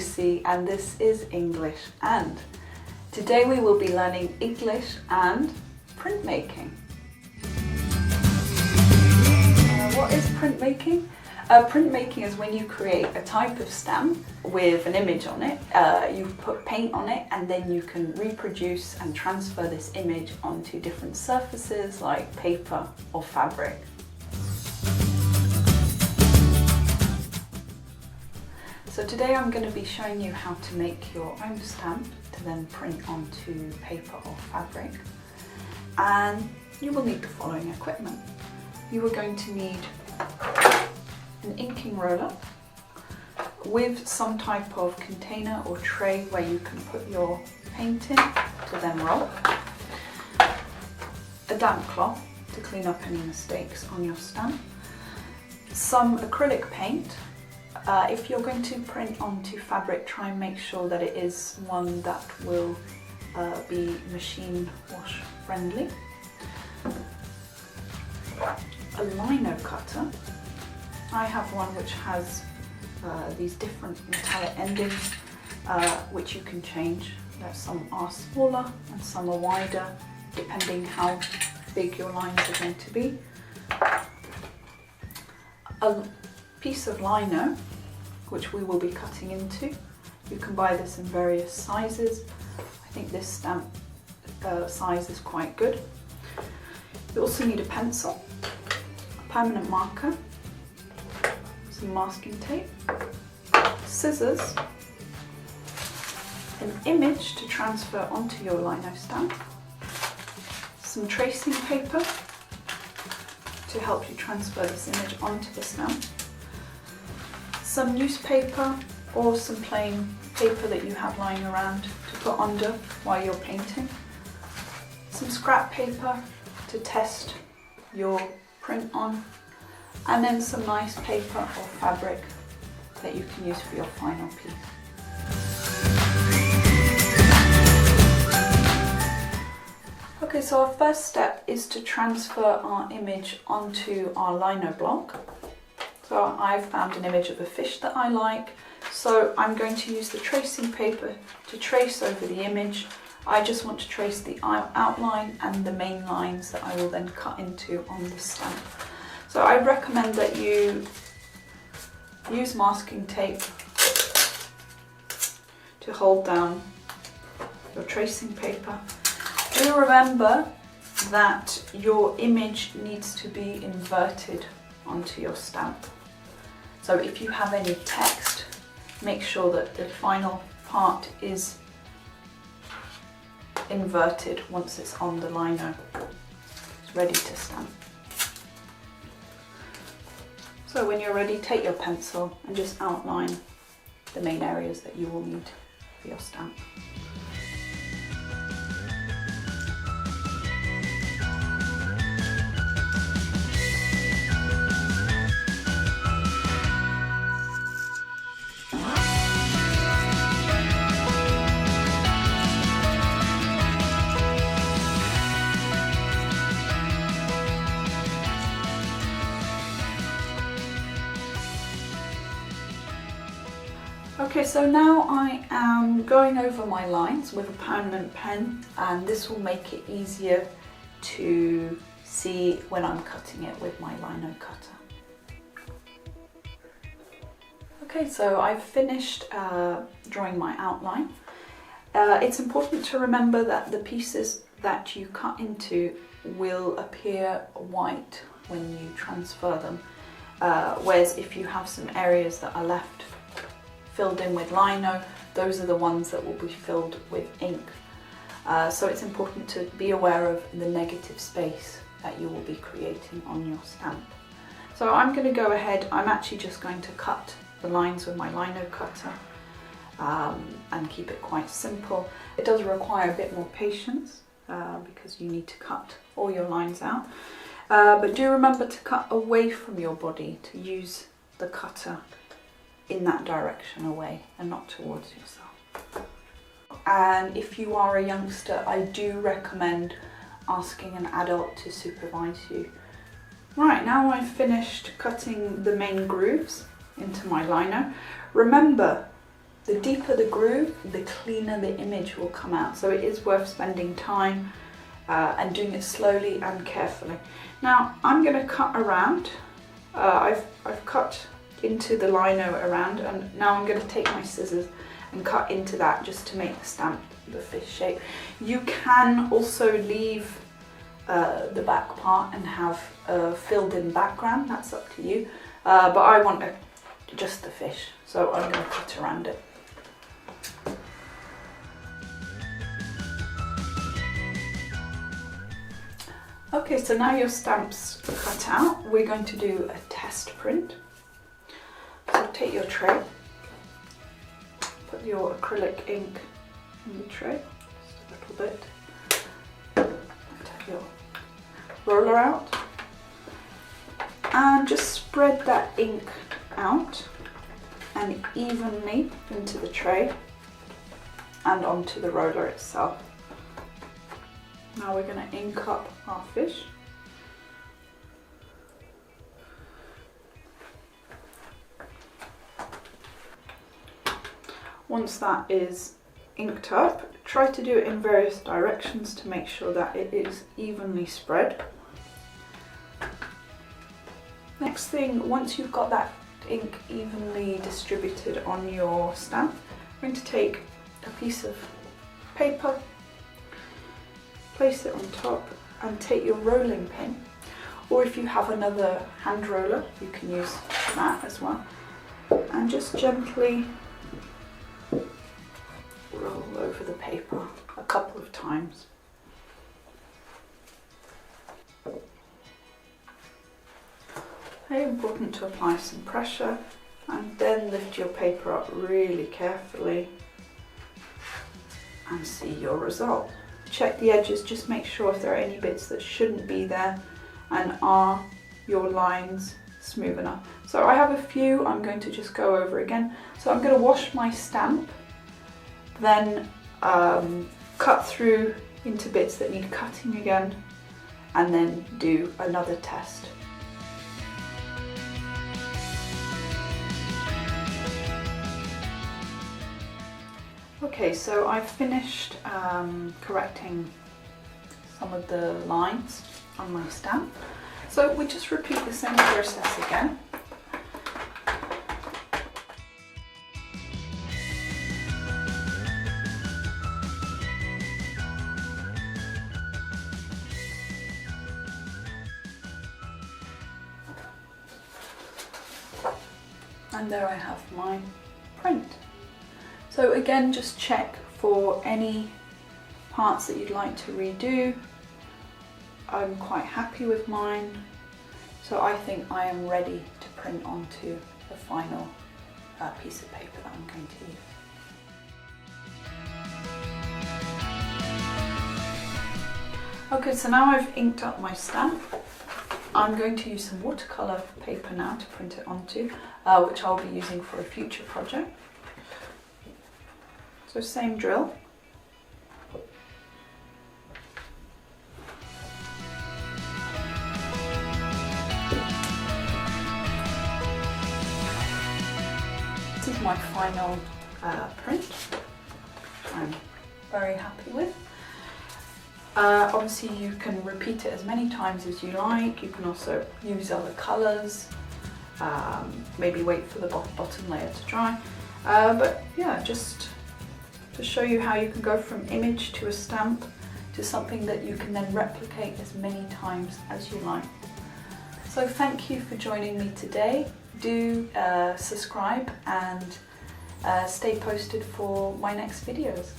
Lucy and this is English and. Today we will be learning English and printmaking. What is printmaking? Printmaking is when you create a type of stamp with an image on it, you put paint on it and then you can reproduce and transfer this image onto different surfaces like paper or fabric. So today I'm going to be showing you how to make your own stamp to then print onto paper or fabric, and you will need the following equipment. You are going to need an inking roller with some type of container or tray where you can put your paint in to then roll, a damp cloth to clean up any mistakes on your stamp, some acrylic paint. If you're going to print onto fabric, try and make sure that it is one that will be machine wash friendly, a lino cutter. I have one which has these different metallic endings which you can change. Some are smaller and some are wider depending how big your lines are going to be. A piece of lino which we will be cutting into. You can buy this in various sizes. I think this stamp size is quite good. You also need a pencil, a permanent marker, some masking tape, scissors, an image to transfer onto your lino stamp, some tracing paper to help you transfer this image onto the stamp, some newspaper or some plain paper that you have lying around to put under while you're painting, some scrap paper to test your print on, and then some nice paper or fabric that you can use for your final piece. Okay, so our first step is to transfer our image onto our lino block. So I've found an image of a fish that I like, so I'm going to use the tracing paper to trace over the image. I just want to trace the outline and the main lines that I will then cut into on the stamp. So I recommend that you use masking tape to hold down your tracing paper. Do remember that your image needs to be inverted onto your stamp. So if you have any text, make sure that the final part is inverted once it's on the lino. It's ready to stamp. So when you're ready, take your pencil and just outline the main areas that you will need for your stamp. Okay, so now I am going over my lines with a permanent pen, and this will make it easier to see when I'm cutting it with my lino cutter. Okay, so I've finished drawing my outline. It's important to remember that the pieces that you cut into will appear white when you transfer them, whereas if you have some areas that are left filled in with lino, those are the ones that will be filled with ink. So it's important to be aware of the negative space that you will be creating on your stamp. So I'm going to go ahead, I'm actually just going to cut the lines with my lino cutter and keep it quite simple. It does require a bit more patience because you need to cut all your lines out. But do remember to cut away from your body, to use the cutter in that direction away and not towards yourself. And if you are a youngster, I do recommend asking an adult to supervise you. Right, now I've finished cutting the main grooves into my lino. Remember the deeper the groove, the cleaner the image will come out. So it is worth spending time and doing it slowly and carefully. Now I'm going to cut around. I've cut into the lino around, and now I'm going to take my scissors and cut into that just to make the stamp the fish shape. You can also leave the back part and have a filled in background, that's up to you, but I want just the fish, so I'm going to cut around it. Okay, so now your stamp's cut out, we're going to do a test print. So take your tray, put your acrylic ink in the tray, just a little bit. Take your roller out and just spread that ink out and evenly into the tray and onto the roller itself. Now we're going to ink up our fish. Once that is inked up, try to do it in various directions to make sure that it is evenly spread. Next thing, once you've got that ink evenly distributed on your stamp, I'm going to take a piece of paper, place it on top, and take your rolling pin, or if you have another hand roller, you can use that as well, and just gently roll over the paper a couple of times. Very important to apply some pressure and then lift your paper up really carefully and see your result. Check the edges, just make sure if there are any bits that shouldn't be there, and are your lines smooth enough. So I have a few I'm going to just go over again. So I'm going to wash my stamp, then cut through into bits that need cutting again, and then do another test. Okay, so I've finished correcting some of the lines on my stamp. So we just repeat the same process again. And there I have my print. So again, just check for any parts that you'd like to redo. I'm quite happy with mine, so I think I am ready to print onto the final piece of paper that I'm going to use. Okay, so now I've inked up my stamp. I'm going to use some watercolour paper now to print it onto, which I'll be using for a future project. So same drill. This is my final print, which I'm very happy with. Obviously you can repeat it as many times as you like. You can also use other colours, maybe wait for the bottom layer to dry. But yeah, just to show you how you can go from image to a stamp to something that you can then replicate as many times as you like. So thank you for joining me today. Do subscribe and stay posted for my next videos.